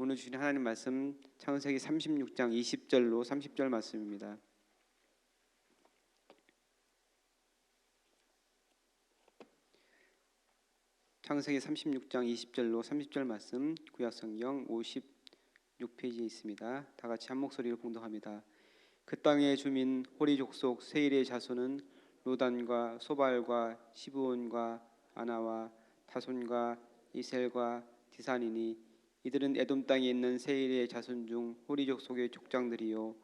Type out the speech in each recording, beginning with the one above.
오늘 주신 하나님 말씀 창세기 36장 20절로 30절 말씀입니다. 창세기 36장 20절로 30절 말씀 구약성경 56페이지에 있습니다. 다 같이 한 목소리로 봉독합니다. 그 땅의 주민 호리 족속 세일의 자손은 로단과 소발과 시브온과 아나와 타손과 이셀과 디산이니 이들은 에돔 땅에 있는 세일의 자손 중 호리 족속의 족장들이요.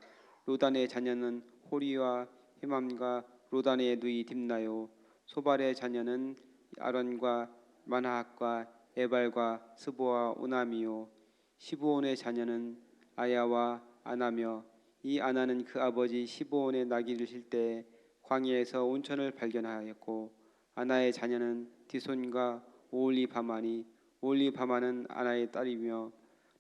로단의 자녀는 호리와 헤맘과 로단의 누이 딥나요. 소발의 자녀는 아론과 마나핫과 에발과 스보와 오남이요. 시브온의 자녀는 아야와 아나며 이 아나는 그 아버지 시브온의 나귀를 실 때 광야에서 온천을 발견하였고 아나의 자녀는 디손과 오올리바마니 오올리바마는 아나의 딸이며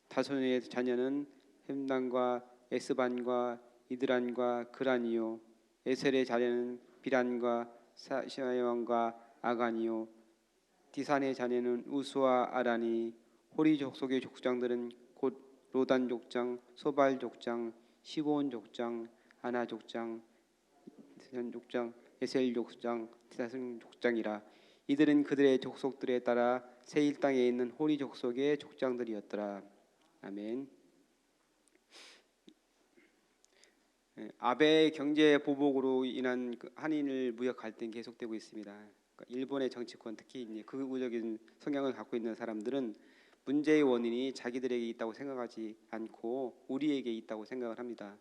다손의 자녀는 햄단과 에스반과 이드란과 그란이요. 에셀의 자녀는 비란과 사시아왕과 아간이요. 디산의 자녀는 우스와 아라니. 호리 족속의 족장들은 곧 로단 족장, 소발 족장, 시브온 족장, 아나 족장, 디산 족장, 에셀 족장, 디산 족장이라. 이들은 그들의 족속들에 따라 세일 땅에 있는 호리 족속의 족장들이었더라. 아멘. 아베의 경제 보복으로 인한 한일 무역 갈등이 계속되고 있습니다. 그러니까 일본의 정치권, 특히 극우적인 성향을 갖고 있는 사람들은 문제의 원인이 자기들에게 있다고 생각하지 않고 우리에게 있다고 생각을 합니다.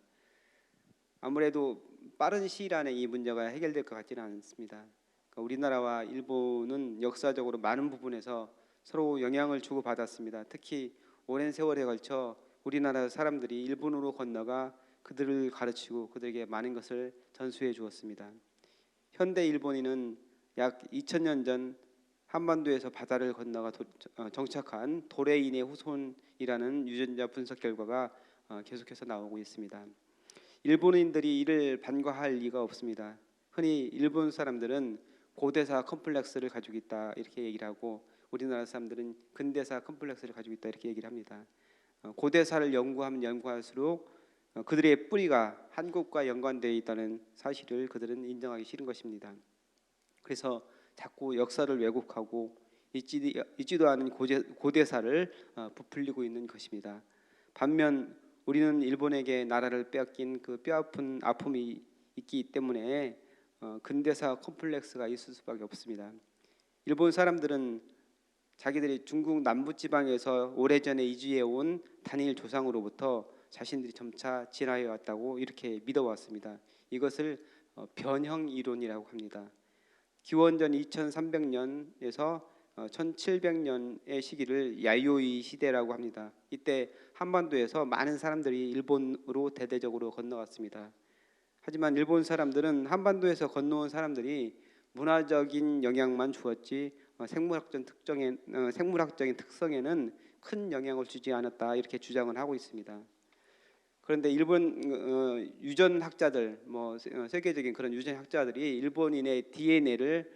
아무래도 빠른 시일 안에 이 문제가 해결될 것 같지는 않습니다. 그러니까 우리나라와 일본은 역사적으로 많은 부분에서 서로 영향을 주고받았습니다. 특히 오랜 세월에 걸쳐 우리나라 사람들이 일본으로 건너가 그들을 가르치고 그들에게 많은 것을 전수해 주었습니다. 현대 일본인은 약 2000년 전 한반도에서 바다를 건너가 정착한 도레인의 후손이라는 유전자 분석 결과가 계속해서 나오고 있습니다. 일본인들이 이를 반과할 리가 없습니다. 흔히 일본 사람들은 고대사 컴플렉스를 가지고 있다 이렇게 얘기를 하고 우리나라 사람들은 근대사 컴플렉스를 가지고 있다 이렇게 얘기를 합니다. 고대사를 연구하면 연구할수록 그들의 뿌리가 한국과 연관되어 있다는 사실을 그들은 인정하기 싫은 것입니다. 그래서 자꾸 역사를 왜곡하고 있지도 않은 고대사를 부풀리고 있는 것입니다. 반면 우리는 일본에게 나라를 빼앗긴 그 뼈아픈 아픔이 있기 때문에 근대사 컴플렉스가 있을 수밖에 없습니다. 일본 사람들은 자기들이 중국 남부지방에서 오래전에 이주해 온 단일 조상으로부터 자신들이 점차 진화해 왔다고 이렇게 믿어왔습니다. 이것을 변형 이론이라고 합니다. 기원전 2300년에서 1700년의 시기를 야요이 시대라고 합니다. 이때 한반도에서 많은 사람들이 일본으로 대대적으로 건너왔습니다. 하지만 일본 사람들은 한반도에서 건너온 사람들이 문화적인 영향만 주었지 생물학적인 특성에는 큰 영향을 주지 않았다 이렇게 주장을 하고 있습니다. 그런데 일본 유전학자들, 세계적인 그런 유전학자들이 일본인의 DNA를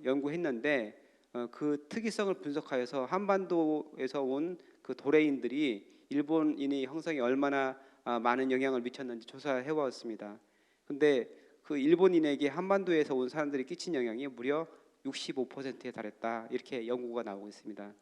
연구했는데 그 특이성을 분석하여서 한반도에서 온 그 도레인들이 일본인의 형성에 얼마나 많은 영향을 미쳤는지 조사해 왔습니다. 그런데 그 일본인에게 한반도에서 온 사람들이 끼친 영향이 무려 65%에 달했다 이렇게 연구가 나오고 있습니다.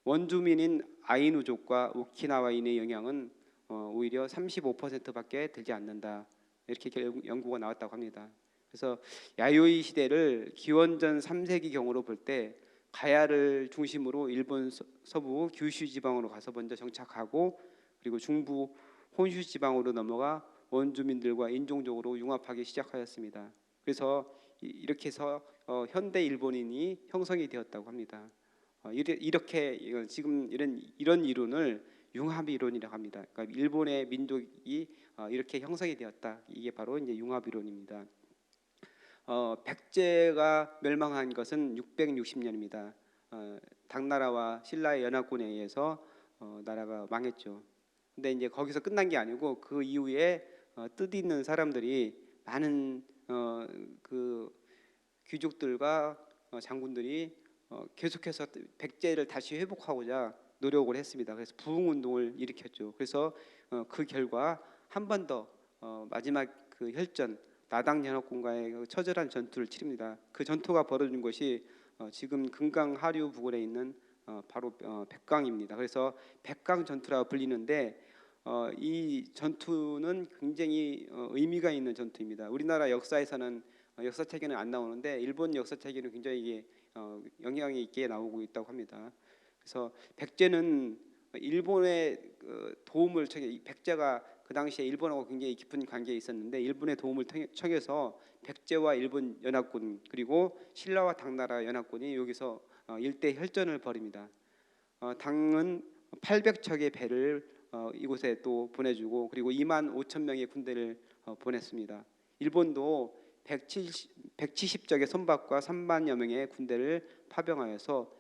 원주민인 아이누족과 오키나와인의 영향은 오히려 35%밖에 되지 않는다 이렇게 연구가 나왔다고 합니다. 그래서 야요이 시대를 기원전 3세기 경으로 볼 때 가야를 중심으로 일본 서부 규슈 지방으로 가서 먼저 정착하고 그리고 중부 혼슈 지방으로 넘어가 원주민들과 인종적으로 융합하기 시작하였습니다. 그래서 이렇게 해서 현대 일본인이 형성이 되었다고 합니다. 이렇게 지금 이런 이론을 융합 이론이라고 합니다. 그러니까 일본의 민족이 이렇게 형성이 되었다. 이게 바로 이제 융합 이론입니다. 백제가 멸망한 것은 660년입니다. 당나라와 신라의 연합군에 의해서 나라가 망했죠. 근데 이제 거기서 끝난 게 아니고 그 이후에 뜻 있는 사람들이 많은 그 귀족들과 장군들이 계속해서 백제를 다시 회복하고자 노력을 했습니다. 그래서 부흥 운동을 일으켰죠. 그래서 그 결과 한 번 더 마지막 그 혈전 나당 연합군과의 그 처절한 전투를 치릅니다. 그 전투가 벌어진 곳이 지금 금강 하류 부근에 있는 바로 백강입니다. 그래서 백강 전투라고 불리는데 이 전투는 굉장히 의미가 있는 전투입니다. 우리나라 역사에서는 역사책에는 안 나오는데 일본 역사책에는 굉장히 이게 영향이 있게 나오고 있다고 합니다. 그래서 백제는 일본의 도움을 청해 백제가 그 당시에 일본하고 굉장히 깊은 관계에 있었는데 일본의 도움을 청해서 백제와 일본 연합군 그리고 신라와 당나라 연합군이 여기서 일대 혈전을 벌입니다. 당은 800척의 배를 이곳에 또 보내주고 그리고 2만 5천 명의 군대를 보냈습니다. 일본도 170척의 선박과 3만여 명의 군대를 파병하여서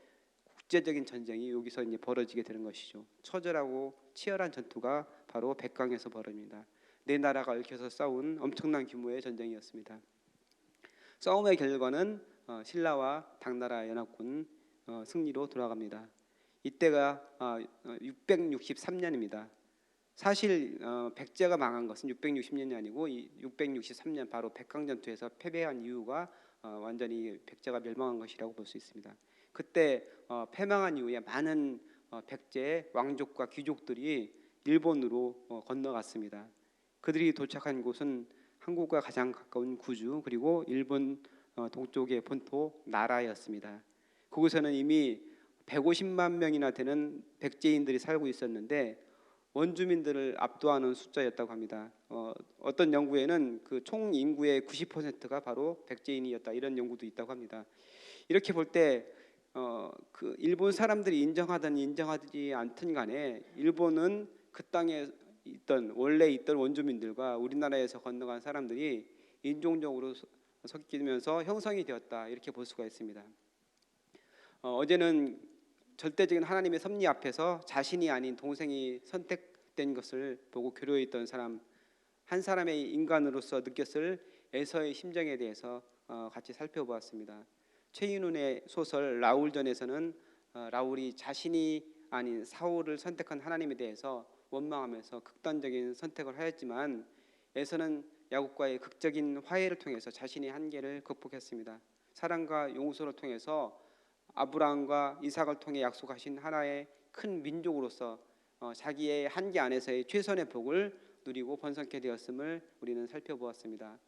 국제적인 전쟁이 여기서 이제 벌어지게 되는 것이죠. 처절하고 치열한 전투가 바로 백강에서 벌어집니다. 네 나라가 얽혀서 싸운 엄청난 규모의 전쟁이었습니다. 싸움의 결과는 신라와 당나라 연합군 승리로 돌아갑니다. 이때가 663년입니다. 사실 백제가 망한 것은 660년이 아니고 663년 바로 백강전투에서 패배한 이유가 완전히 백제가 멸망한 것이라고 볼 수 있습니다. 그때 패망한 이후에 많은 백제의 왕족과 귀족들이 일본으로 건너갔습니다. 그들이 도착한 곳은 한국과 가장 가까운 구주 그리고 일본 동쪽의 본토 나라였습니다. 그곳에는 이미 150만 명이나 되는 백제인들이 살고 있었는데 원주민들을 압도하는 숫자였다고 합니다. 어떤 연구에는 그 총 인구의 90%가 바로 백제인이었다 이런 연구도 있다고 합니다. 이렇게 볼 때 그 일본 사람들이 인정하든 인정하지 않든 간에 일본은 그 땅에 원래 있던 원주민들과 우리나라에서 건너간 사람들이 인종적으로 섞이면서 형성이 되었다 이렇게 볼 수가 있습니다. 어제는 절대적인 하나님의 섭리 앞에서 자신이 아닌 동생이 선택된 것을 보고 교류에 있던 사람 한 사람의 인간으로서 느꼈을 에서의 심정에 대해서 같이 살펴보았습니다. 최인훈의 소설 라울전에서는 라울이 자신이 아닌 사울을 선택한 하나님에 대해서 원망하면서 극단적인 선택을 하였지만 에서는 야곱과의 극적인 화해를 통해서 자신의 한계를 극복했습니다. 사랑과 용서를 통해서 아브라함과 이삭을 통해 약속하신 하나의 큰 민족으로서 자기의 한계 안에서의 최선의 복을 누리고 번성케 되었음을 우리는 살펴보았습니다.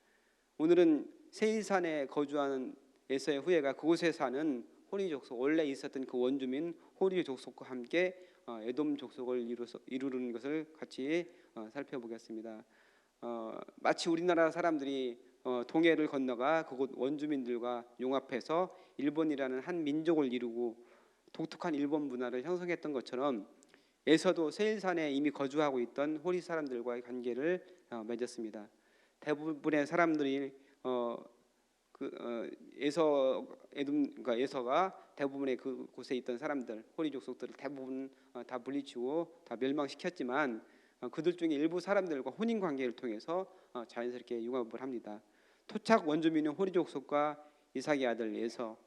오늘은 세일산에 거주하는 에서의 후예가 그곳에 사는 호리 족속 원래 있었던 그 원주민 호리 족속과 함께 에돔 족속을 이루는 것을 같이 살펴보겠습니다. 마치 우리나라 사람들이 동해를 건너가 그곳 원주민들과 융합해서 일본이라는 한 민족을 이루고 독특한 일본 문화를 형성했던 것처럼 에서도 세일산에 이미 거주하고 있던 호리 사람들과의 관계를 맺었습니다. 대부분의 사람들이 그러니까 에서가 대부분의 그곳에 있던 사람들 호리 족속들을 대부분 다 물리치고 다 멸망시켰지만 그들 중에 일부 사람들과 혼인 관계를 통해서 자연스럽게 융합을 합니다. 토착 원주민인 호리 족속과 이삭의 아들 에서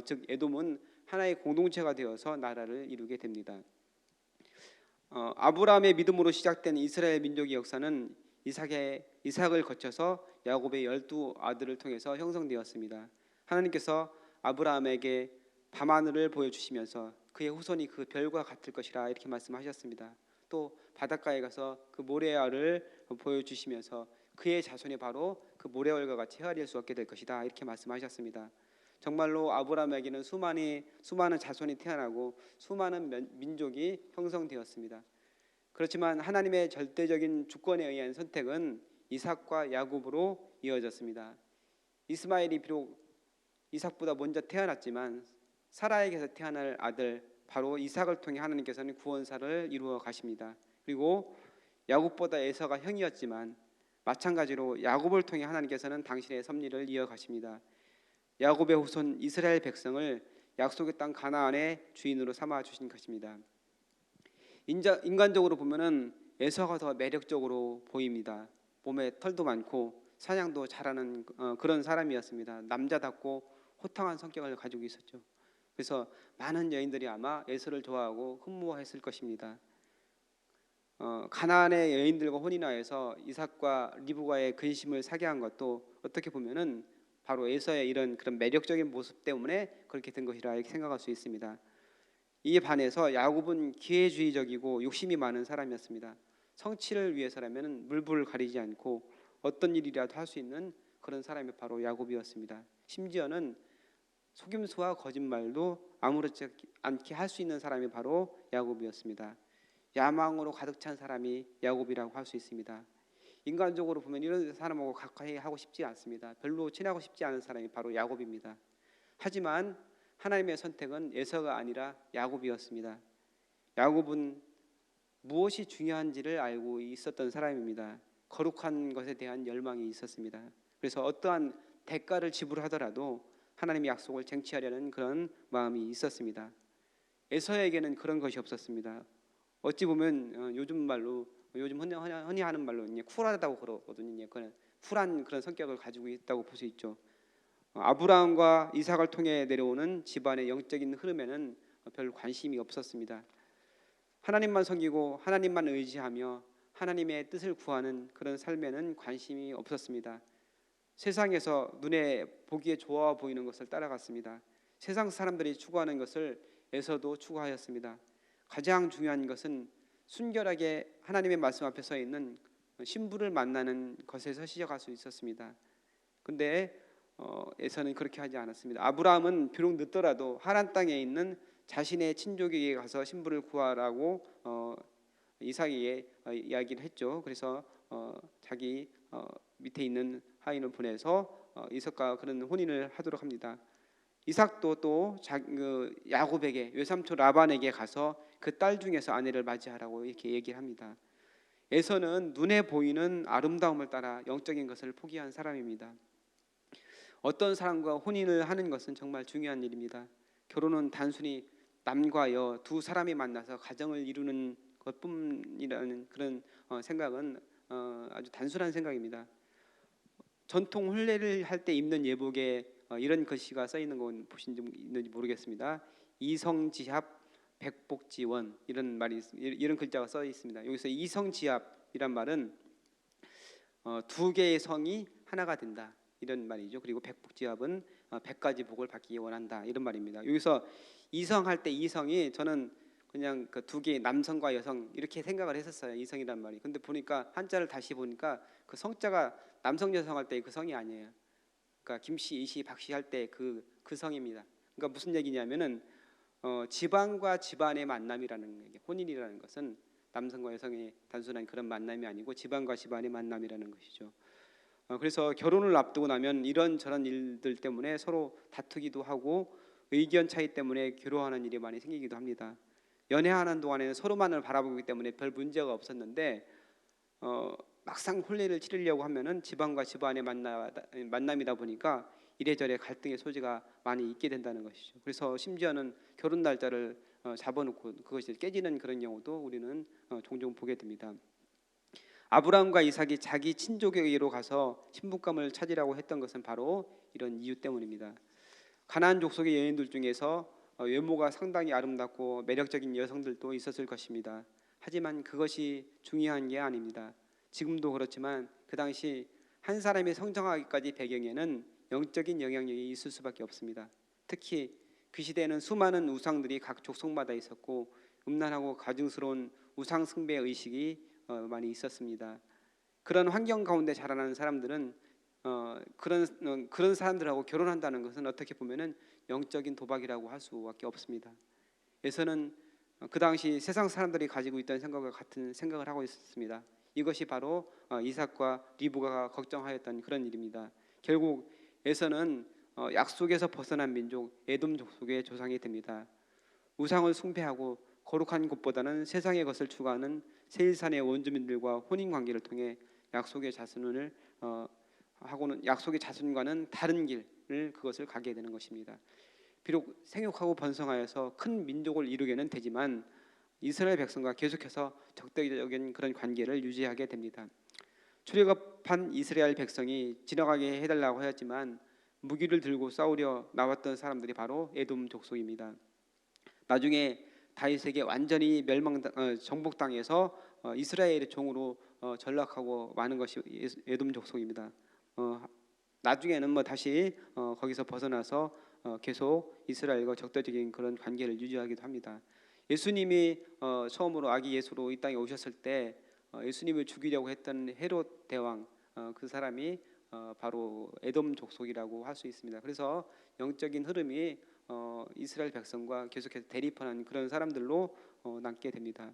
즉 에돔은 하나의 공동체가 되어서 나라를 이루게 됩니다. 아브라함의 믿음으로 시작된 이스라엘 민족의 역사는 이삭을 거쳐서 야곱의 12아들을 통해서 형성되었습니다. 하나님께서 아브라함에게 밤하늘을 보여주시면서 그의 후손이 그 별과 같을 것이라 이렇게 말씀하셨습니다. 또 바닷가에 가서 그 모래알을 보여주시면서 그의 자손이 바로 그 모래알과 같이 헤아릴 수 없게 될 것이다 이렇게 말씀하셨습니다. 정말로 아브라함에게는 수많은 자손이 태어나고 수많은 민족이 형성되었습니다. 그렇지만 하나님의 절대적인 주권에 의한 선택은 이삭과 야곱으로 이어졌습니다. 이스마엘이 비록 이삭보다 먼저 태어났지만 사라에게서 태어날 아들 바로 이삭을 통해 하나님께서는 구원사를 이루어 가십니다. 그리고 야곱보다 에서가 형이었지만 마찬가지로 야곱을 통해 하나님께서는 당신의 섭리를 이어가십니다. 야곱의 후손 이스라엘 백성을 약속의 땅 가나안의 주인으로 삼아 주신 것입니다. 인간적으로 보면은 에서가 더 매력적으로 보입니다. 몸에 털도 많고 사냥도 잘하는 그런 사람이었습니다. 남자답고 호탕한 성격을 가지고 있었죠. 그래서 많은 여인들이 아마 에서를 좋아하고 흠모했을 것입니다. 가나안의 여인들과 혼인하여서 이삭과 리브가의 근심을 사게 한 것도 어떻게 보면은 바로 에서의 이런 그런 매력적인 모습 때문에 그렇게 된 것이라 이렇게 생각할 수 있습니다. 이에 반해서 야곱은 기회주의적이고 욕심이 많은 사람이었습니다. 성취를 위해서라면 물불을 가리지 않고 어떤 일이라도 할 수 있는 그런 사람이 바로 야곱이었습니다. 심지어는 속임수와 거짓말도 아무렇지 않게 할 수 있는 사람이 바로 야곱이었습니다. 야망으로 가득 찬 사람이 야곱이라고 할 수 있습니다. 인간적으로 보면 이런 사람하고 가까이 하고 싶지 않습니다. 별로 친하고 싶지 않은 사람이 바로 야곱입니다. 하지만 하나님의 선택은 에서가 아니라 야곱이었습니다. 야곱은 무엇이 중요한지를 알고 있었던 사람입니다. 거룩한 것에 대한 열망이 있었습니다. 그래서 어떠한 대가를 지불하더라도 하나님의 약속을 쟁취하려는 그런 마음이 있었습니다. 에서에게는 그런 것이 없었습니다. 어찌 보면 요즘 말로 요즘 흔히 하는 말로 쿨하다고 그러거든요. 그런 쿨한 그런 성격을 가지고 있다고 볼 수 있죠. 아브라함과 이삭을 통해 내려오는 집안의 영적인 흐름에는 별 관심이 없었습니다. 하나님만 섬기고 하나님만 의지하며 하나님의 뜻을 구하는 그런 삶에는 관심이 없었습니다. 세상에서 눈에 보기에 좋아 보이는 것을 따라갔습니다. 세상 사람들이 추구하는 것을 에서도 추구하였습니다. 가장 중요한 것은 순결하게 하나님의 말씀 앞에 서 있는 신부를 만나는 것에서 시작할 수 있었습니다. 근데 에서는 그렇게 하지 않았습니다. 아브라함은 비록 늦더라도 하란 땅에 있는 자신의 친족에게 가서 신부를 구하라고 이삭에게 이야기를 했죠. 그래서 자기 밑에 있는 하인을 보내서 이삭과 그런 혼인을 하도록 합니다. 이삭도 또 야곱에게 외삼촌 라반에게 가서 그 딸 중에서 아내를 맞이하라고 이렇게 얘기를 합니다. 에서는 눈에 보이는 아름다움을 따라 영적인 것을 포기한 사람입니다. 어떤 사람과 혼인을 하는 것은 정말 중요한 일입니다. 결혼은 단순히 남과 여 두 사람이 만나서 가정을 이루는 것뿐이라는 그런 생각은 아주 단순한 생각입니다. 전통 혼례를 할 때 입는 예복에 이런 글씨가 써 있는 건 보신 적 있는지 모르겠습니다. 이성지합 백복지원 이런 글자가 써 있습니다. 여기서 이성지합이란 말은 두 개의 성이 하나가 된다 이런 말이죠. 그리고 백복지합은 100가지 복을 받기 원한다 이런 말입니다. 여기서 이성할 때 이성이 저는 그냥 그 두 개의 남성과 여성 이렇게 생각을 했었어요. 이성이란 말이. 근데 보니까 한자를 다시 보니까 그 성자가 남성 여성 할 때 그 성이 아니에요. 그러니까 김씨, 이씨, 박씨 할 때 그 성입니다. 그러니까 무슨 얘기냐면은 집안과 집안의 만남이라는 얘기. 혼인이라는 것은 남성과 여성의 단순한 그런 만남이 아니고 집안과 집안의 만남이라는 것이죠. 그래서 결혼을 앞두고 나면 이런저런 일들 때문에 서로 다투기도 하고 의견 차이 때문에 괴로워하는 일이 많이 생기기도 합니다. 연애하는 동안에는 서로만을 바라보기 때문에 별 문제가 없었는데 막상 혼례를 치르려고 하면은 집안과 집안의 만남이다 보니까 이래저래 갈등의 소지가 많이 있게 된다는 것이죠. 그래서 심지어는 결혼 날짜를 잡아놓고 그것이 깨지는 그런 경우도 우리는 종종 보게 됩니다. 아브라함과 이삭이 자기 친족에게로 가서 신부감을 찾으라고 했던 것은 바로 이런 이유 때문입니다. 가나안 족속의 여인들 중에서 외모가 상당히 아름답고 매력적인 여성들도 있었을 것입니다. 하지만 그것이 중요한 게 아닙니다. 지금도 그렇지만 그 당시 한 사람이 성장하기까지 배경에는 영적인 영향력이 있을 수밖에 없습니다. 특히 그 시대에는 수많은 우상들이 각 족속마다 있었고 음란하고 가증스러운 우상 숭배 의식이 많이 있었습니다. 그런 환경 가운데 자라나는 사람들은 그런 사람들하고 결혼한다는 것은 어떻게 보면은 영적인 도박이라고 할 수밖에 없습니다. 에서는 그 당시 세상 사람들이 가지고 있던 생각과 같은 생각을 하고 있었습니다. 이것이 바로 이삭과 리브가가 걱정하였던 그런 일입니다. 결국 에서는 약속에서 벗어난 민족 에돔 족속의 조상이 됩니다. 우상을 숭배하고 거룩한 곳보다는 세상의 것을 추구하는 세일산의 원주민들과 혼인 관계를 통해 약속의 자손과는 다른 길을 그것을 가게 되는 것입니다. 비록 생육하고 번성하여서 큰 민족을 이루게는 되지만 이스라엘 백성과 계속해서 적대적인 그런 관계를 유지하게 됩니다. 출애굽한 이스라엘 백성이 지나가게 해달라고 하였지만 무기를 들고 싸우려 나왔던 사람들이 바로 에돔 족속입니다. 나중에 다윗에게 완전히 정복당해서 이스라엘의 종으로 전락하고 마는 것이 에돔 족속입니다. 나중에는 다시 거기서 벗어나서 계속 이스라엘과 적대적인 그런 관계를 유지하기도 합니다. 예수님이 처음으로 아기 예수로 이 땅에 오셨을 때 예수님을 죽이려고 했던 헤롯 대왕, 그 사람이 바로 에돔 족속이라고 할 수 있습니다. 그래서 영적인 흐름이 이스라엘 백성과 계속해서 대립하는 그런 사람들로 남게 됩니다.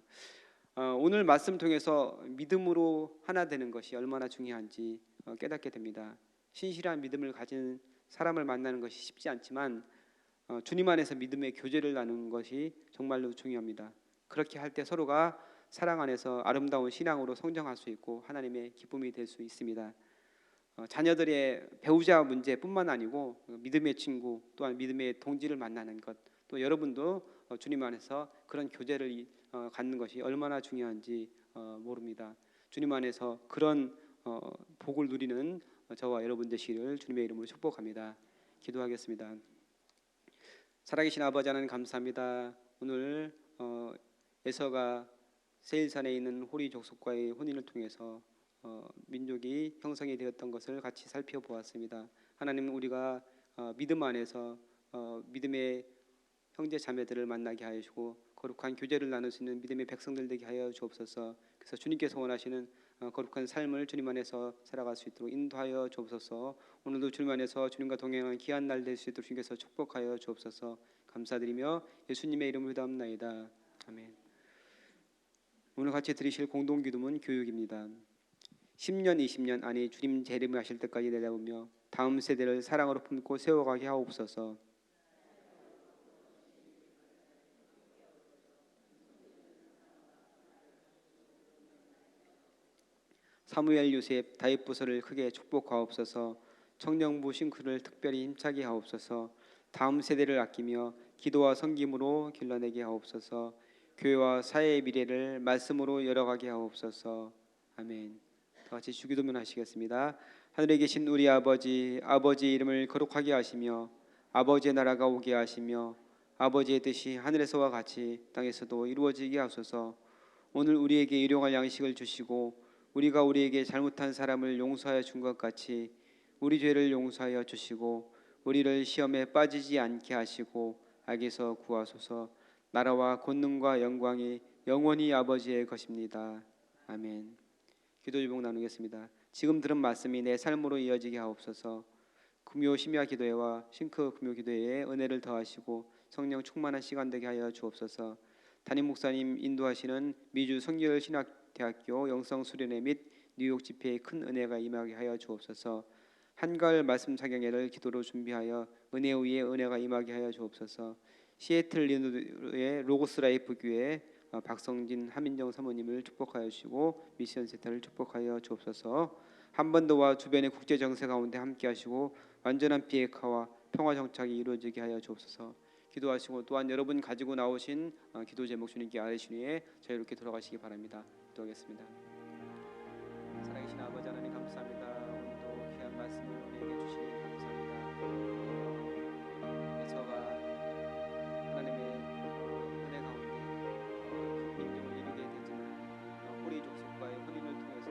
오늘 말씀 통해서 믿음으로 하나 되는 것이 얼마나 중요한지 깨닫게 됩니다. 신실한 믿음을 가진 사람을 만나는 것이 쉽지 않지만 주님 안에서 믿음의 교제를 나누는 것이 정말로 중요합니다. 그렇게 할 때 서로가 사랑 안에서 아름다운 신앙으로 성장할 수 있고 하나님의 기쁨이 될 수 있습니다. 자녀들의 배우자 문제뿐만 아니고 믿음의 친구 또한 믿음의 동지를 만나는 것, 또 여러분도 주님 안에서 그런 교제를 갖는 것이 얼마나 중요한지 모릅니다. 주님 안에서 그런 복을 누리는 저와 여러분 되시기를 주님의 이름으로 축복합니다. 기도하겠습니다. 살아계신 아버지 하나님 감사합니다. 오늘 에서가 세일산에 있는 호리 족속과의 혼인을 통해서 민족이 형성이 되었던 것을 같이 살펴보았습니다. 하나님, 우리가 믿음 안에서 믿음의 형제 자매들을 만나게 하여 주시고 거룩한 교제를 나눌 수 있는 믿음의 백성들 되게 하여 주옵소서. 그래서 주님께서 원하시는 거룩한 삶을 주님 안에서 살아갈 수 있도록 인도하여 주옵소서. 오늘도 주님 안에서 주님과 동행하는 귀한 날 될 수 있도록 주님께서 축복하여 주옵소서. 감사드리며 예수님의 이름으로 기도합나이다. 아멘. 오늘 같이 드리실 공동기도문 교육입니다. 10년 20년 안에 주님 재림하실 때까지 내다보며 다음 세대를 사랑으로 품고 세워가게 하옵소서. 사무엘 요셉 다윗 부서를 크게 축복하옵소서. 청년부 싱크를 특별히 힘차게 하옵소서. 다음 세대를 아끼며 기도와 섬김으로 길러내게 하옵소서. 교회와 사회의 미래를 말씀으로 열어가게 하옵소서. 아멘. 다 같이 주기도문 하시겠습니다. 하늘에 계신 우리 아버지, 아버지의 이름을 거룩하게 하시며 아버지의 나라가 오게 하시며 아버지의 뜻이 하늘에서와 같이 땅에서도 이루어지게 하소서. 오늘 우리에게 일용할 양식을 주시고 우리가 우리에게 잘못한 사람을 용서하여 준 것 같이 우리 죄를 용서하여 주시고 우리를 시험에 빠지지 않게 하시고 악에서 구하소서. 나라와 권능과 영광이 영원히 아버지의 것입니다. 아멘. 기도 제목 나누겠습니다. 지금 들은 말씀이 내 삶으로 이어지게 하옵소서. 금요 심야 기도회와 싱크 금요 기도회에 은혜를 더하시고 성령 충만한 시간 되게 하여 주옵소서. 담임 목사님 인도하시는 미주 성결 신학대학교 영성 수련회 및 뉴욕 집회에 큰 은혜가 임하게 하여 주옵소서. 한가을 말씀 사경회를 기도로 준비하여 은혜 위에 은혜가 임하게 하여 주옵소서. 시애틀 리노의 로고스 라이프 교회 박성진 하민정 사모님을 축복하여 주시고 미션 센터를 축복하여 주옵소서. 한반도와 주변의 국제 정세 가운데 함께 하시고 완전한 비핵화와 평화 정착이 이루어지게 하여 주옵소서. 기도하시고 또한 여러분 가지고 나오신 기도 제목 주님께 아뢰시니 자유롭게 돌아가시기 바랍니다. 기도하겠습니다. 살아계신 아버지 하나님 감사합니다. 오늘도 귀한 말씀을 우리에게 주시니 감사합니다. 에서가 하나님의 은혜 가운데 큰 민족을 이루게 되지만 호리 족속과의 혼인을 통해서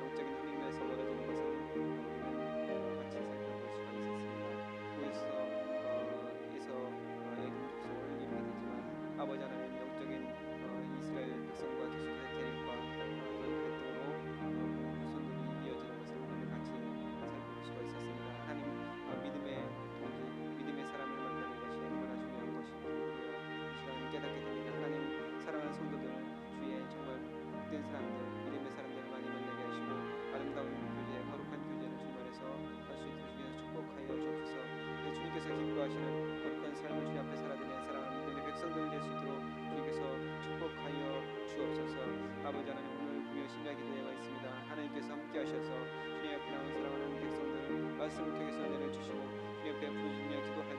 영적인 흐름에서 멀어지는 것을 우리는 같이 살펴볼 수가 있었습니다. 거기서 에서 에돔 족속을 이루게 되지만 아버지 하나님 영적인 이스라엘 백성과 계속해서 대립과 갈등으로 후손들이 이어지는 것을 우리는 같이 살펴볼 수가 있었습니다. 하나님, 믿음의 동기, 믿음의 사람을 만나는 것이 얼마나 중요한 것인지 이 시간을 깨닫게 됩니다. 하나님, 사랑하는 성도들 주위에 정말 복된 사람들, 믿음의 사람들을 많이 만나게 하시고 아름다운 교제, 거룩한 교제를 주님 안에서 할 수 있도록 주님께서 축복하여 주옵소서. 주님께서 기뻐하시는 거룩한 삶을 주님 앞에 살아드리는 사랑하는 믿음의 백성들이 될 수 있도록 주님께서 축복하여 주옵소서. 아버지 하나님, 오늘 금요 심야 기도회가 있습니다. 하나님께서 함께 하셔서 주님 앞에 나온 사랑하는 백성들을 말씀을 통해서